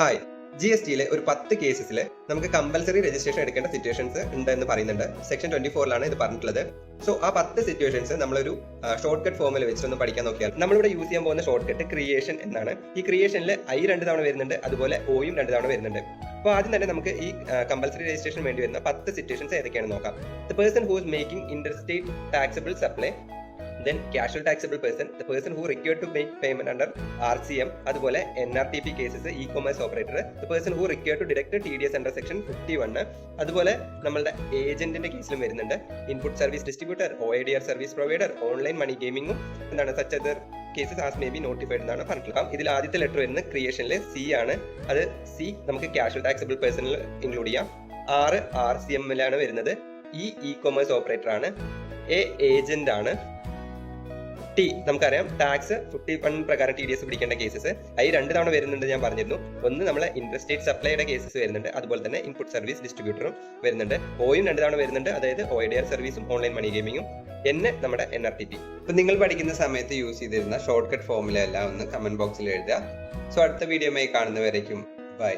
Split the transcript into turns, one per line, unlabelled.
Hi, GST ഒരു 10 കേസസിൽ നമുക്ക് compulsory registration എടുക്കേണ്ട സിറ്റുവേഷൻസ് ഉണ്ട് എന്ന് പറയുന്നുണ്ട്. സെക്ഷൻ 24 ഇത് പറഞ്ഞിട്ടുള്ളത്. സോ ആ 10 സിറ്റുവേഷൻസ് നമ്മളൊരു ഷോർട്ട് കട്ട് ഫോമിൽ വെച്ചിട്ടൊന്ന് പഠിക്കാൻ നോക്കിയാൽ നമ്മളിവിടെ യൂസ് ചെയ്യാൻ പോകുന്ന ഷോർട്ട് കട്ട് ക്രിയേഷൻ എന്നാണ്. ഈ ക്രിയേഷനിൽ I 2 തവണ വരുന്നുണ്ട്, അതുപോലെ Oയും 2 തവണ വരുന്നുണ്ട്. അപ്പോൾ ആദ്യം തന്നെ നമുക്ക് ഈ കമ്പൽസറി രജിസ്ട്രേഷൻ വേണ്ടി വരുന്ന 10 സിറ്റുവേഷൻസ് ഏതൊക്കെയാണെന്ന് നോക്കാം. The person who is making interstate taxable supply, then casual taxable person, the person who required to make payment under RCM, അതുപോലെ NRTP cases, e-commerce operator, the person who required to deduct TDS under section 51, അതുപോലെ നമ്മളുടെ ഏജന്റിന്റെ കേസിലും വരുന്നുണ്ട്. Input service distributor, OIDR service provider, online money ഗെയിമിംഗും എന്താണ് such other cases as may be notified എന്നാണ് പറഞ്ഞിട്ടുള്ളത്. ഇതിൽ ആദ്യത്തെ ലെറ്റർ വരുന്ന ക്രിയേഷനിൽ C ആണ്. അത് C നമുക്ക് casual taxable personൽ ഇൻക്ലൂഡ് ചെയ്യാം. R RCM-ലാണ് വരുന്നത്. E-commerce ഓപ്പറേറ്റർ ആണ്. A ഏജന്റ് ആണ്. T നമുക്കറിയാം ടാക്സ് 51 പ്രകാരം TDS പിടിക്കേണ്ട കേസസ്. I 2 തവണ വരുന്നുണ്ട്, ഞാൻ പറഞ്ഞിരുന്നു. ഒന്ന് നമ്മളെ ഇന്റർസ്റ്റേറ്റ് സപ്ലൈയുടെ കേസസ് വരുന്നുണ്ട്, അതുപോലെ തന്നെ ഇൻപുട്ട് സർവീസ് ഡിസ്ട്രിബ്യൂട്ടറും വരുന്നുണ്ട്. Oയും 2 തവണ വരുന്നുണ്ട്, അതായത് OIDR സർവീസും ഓൺലൈൻ മണി ഗെയിമിങ്ങും. N നമ്മുടെ NRTP. ഇപ്പൊ നിങ്ങൾ പഠിക്കുന്ന സമയത്ത് യൂസ് ചെയ്തിരുന്ന ഷോർട്ട് കട്ട് ഫോമുല എല്ലാം ഒന്ന് കമന്റ് ബോക്സിൽ എഴുതുക. സോ അടുത്ത വീഡിയോയുമായി കാണുന്നവരേക്കും ബൈ.